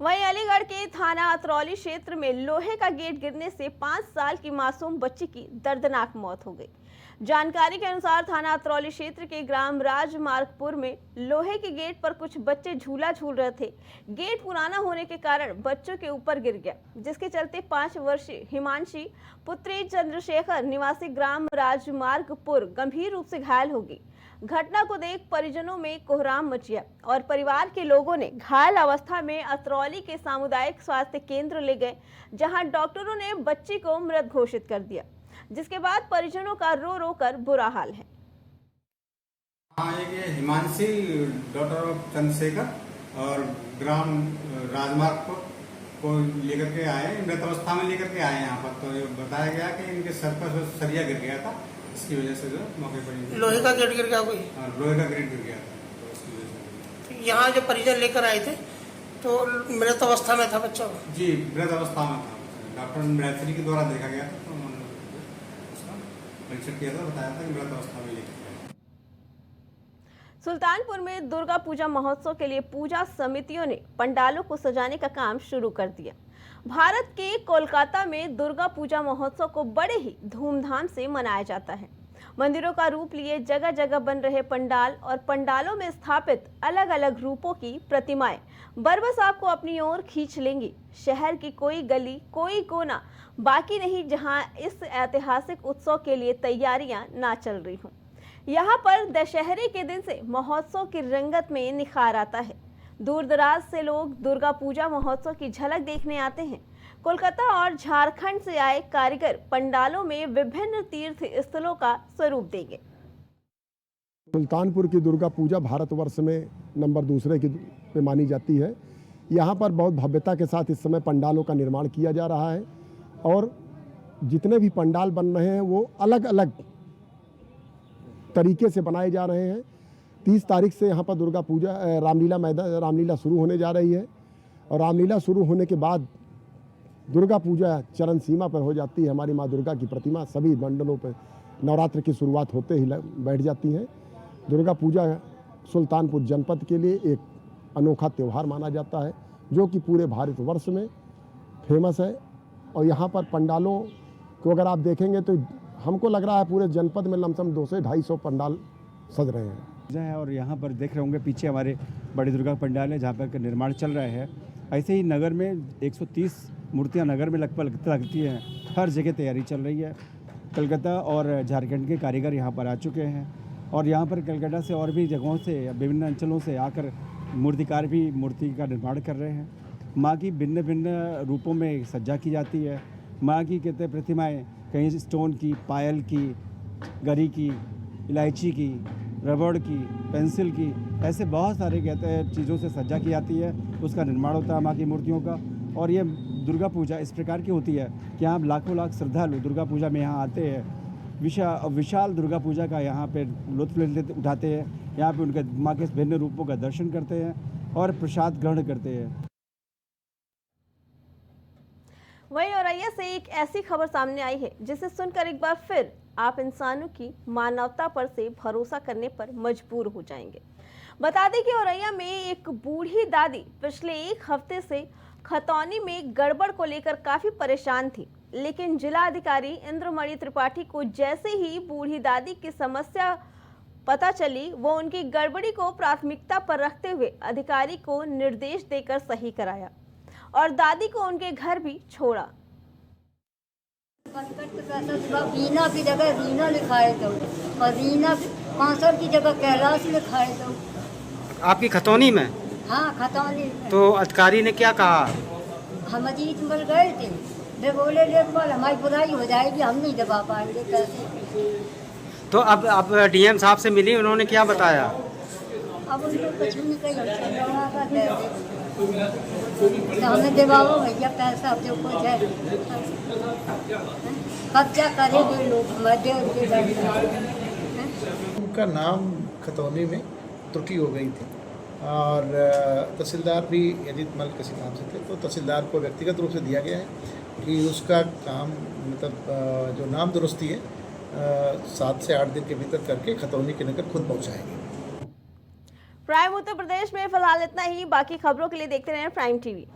वहीं अलीगढ़ के थाना अतरौली क्षेत्र में लोहे का गेट गिरने से 5 साल की मासूम बच्ची की दर्दनाक मौत हो गई। जानकारी के अनुसार थाना अतरौली क्षेत्र के ग्राम राजमार्गपुर में लोहे के गेट पर कुछ बच्चे झूला झूल रहे थे। गेट पुराना होने के कारण बच्चों के ऊपर गिर गया, जिसके चलते 5 वर्षीय हिमांशी पुत्री चंद्रशेखर निवासी ग्राम राजमार्गपुर गंभीर रूप से घायल हो गई। घटना को देख परिजनों में कोहराम मच गया और परिवार के लोगों ने घायल अवस्था में अतरौली के सामुदायिक स्वास्थ्य केंद्र ले गए, जहां डॉक्टरों ने बच्ची को मृत घोषित कर दिया, जिसके बाद परिजनों का रो रो कर बुरा हाल है। हाँ, ये हिमांशी डॉक्टर ऑफ चंद्रशेखर और ग्राम राजमार्ग को लेकर के आए, मृत अवस्था में लेकर के आए यहाँ पर। तो ये बताया गया कि इनके सर पर सरिया गिर गया था, इसकी वजह से जो मौके पर लोहे का गेट गिर गया कोई। लोहे का गेट गिर गया था, तो इसकी वजह से यहाँ जो परिजन लेकर आए थे तो मृत अवस्था में था बच्चा। जी, मृत अवस्था में था। डॉक्टर मृतरी के द्वारा देखा गया था, तो उन्होंने उसका परीक्षण किया था, बताया था कि मृत अवस्था में लेकर गया। सुल्तानपुर में दुर्गा पूजा महोत्सव के लिए पूजा समितियों ने पंडालों को सजाने का काम शुरू कर दिया। भारत के कोलकाता में दुर्गा पूजा महोत्सव को बड़े ही धूमधाम से मनाया जाता है। मंदिरों का रूप लिए जगह जगह बन रहे पंडाल और पंडालों में स्थापित अलग अलग रूपों की प्रतिमाएं बरबस आपको अपनी ओर खींच लेंगी। शहर की कोई गली, कोई कोना बाकी नहीं जहां इस ऐतिहासिक उत्सव के लिए तैयारियां ना चल रही हों। यहाँ पर दशहरे के दिन से महोत्सव की रंगत में निखार आता है। दूर दराज से लोग दुर्गा पूजा महोत्सव की झलक देखने आते हैं। कोलकाता और झारखंड से आए कारीगर पंडालों में विभिन्न तीर्थ स्थलों का स्वरूप देंगे। सुल्तानपुर की दुर्गा पूजा भारतवर्ष में नंबर 2 पे मानी जाती है। यहाँ पर बहुत भव्यता के साथ इस समय पंडालों का निर्माण किया जा रहा है और जितने भी पंडाल बन रहे हैं वो अलग अलग तरीके से बनाए जा रहे हैं। 30 तारीख से यहाँ पर दुर्गा पूजा रामलीला शुरू होने जा रही है और रामलीला शुरू होने के बाद दुर्गा पूजा चरण सीमा पर हो जाती है। हमारी माँ दुर्गा की प्रतिमा सभी मंडलों पर नवरात्र की शुरुआत होते ही बैठ जाती है। दुर्गा पूजा सुल्तानपुर जनपद के लिए एक अनोखा त्यौहार माना जाता है, जो कि पूरे भारतवर्ष में फेमस है। और यहाँ पर पंडालों को अगर आप देखेंगे तो हमको लग रहा है पूरे जनपद में लमसम 200-250 पंडाल सज रहे हैं। और यहाँ पर देख रहे होंगे पीछे हमारे बड़ी दुर्गा पंडाल है, जहाँ पर निर्माण चल रहा है। ऐसे ही नगर में 130 मूर्तियाँ नगर में लगभग लगती हैं। हर जगह तैयारी चल रही है। कलकत्ता और झारखंड के कारीगर यहाँ पर आ चुके हैं और यहाँ पर कलकत्ता से और भी जगहों से, विभिन्न अंचलों से आकर मूर्तिकार भी मूर्ति का निर्माण कर रहे हैं। माँ की भिन्न भिन्न रूपों में सज्जा की जाती है। माँ की कहते प्रतिमाएँ कहीं स्टोन की, पायल की, गरी की, इलायची की, रबड़ की, पेंसिल की, ऐसे बहुत सारे कहते हैं चीज़ों से सज्जा की जाती है। उसका निर्माण होता है माँ की मूर्तियों का। और ये दुर्गा पूजा इस प्रकार की होती है कि यहाँ लाखों लाख श्रद्धालु दुर्गा पूजा में यहाँ आते हैं। विशाल दुर्गा पूजा का यहाँ पे लुत्फ़ उठाते हैं। यहाँ पे उनके माँ के भिन्न रूपों का दर्शन करते हैं और प्रसाद ग्रहण करते हैं। वहीं औरैया से एक ऐसी खबर सामने आई है जिसे सुनकर एक बार फिर आप इंसानों की मानवता पर से भरोसा करने पर मजबूर हो जाएंगे। बता दें कि औरैया में एक बूढ़ी दादी पिछले 1 हफ्ते से खतौनी में गड़बड़ को लेकर काफी परेशान थी, लेकिन जिला अधिकारी इंद्रमणि त्रिपाठी को जैसे ही बूढ़ी दादी की समस्या पता चली, वो उनकी गड़बड़ी को प्राथमिकता पर रखते हुए अधिकारी को निर्देश देकर सही कराया और दादी को उनके घर भी छोड़ा। रीना की जगह रीना लिखाए दो और रीना 500 की जगह कैलाश लिखाए दो। आपकी खतौनी में? हाँ, खतौनी में। तो अधिकारी ने क्या कहा? हम अजीत मल गए थे, वे बोले लेखपाल हमारी बुराई हो जाएगी, हम नहीं दबा पाएंगे पैसे। तो अब डीएम साहब से मिली, उन्होंने क्या बताया? अब उनको कुछ नहीं कही, हमें दिवाओ भैया पैसा जो कुछ है कब्जा करेंगे लोग मध्य। उनका नाम खतौनी में त्रुटि हो गई थी और तहसीलदार भी अजीत मल किसी नाम से थे, तो तहसीलदार को व्यक्तिगत रूप से दिया गया है कि उसका काम मतलब जो नाम दुरुस्ती है 7 से 8 दिन के भीतर करके खतौनी के नगर खुद पहुँचाएंगे। प्राइम उत्तर प्रदेश में फिलहाल इतना ही। बाकी खबरों के लिए देखते रहें प्राइम टीवी।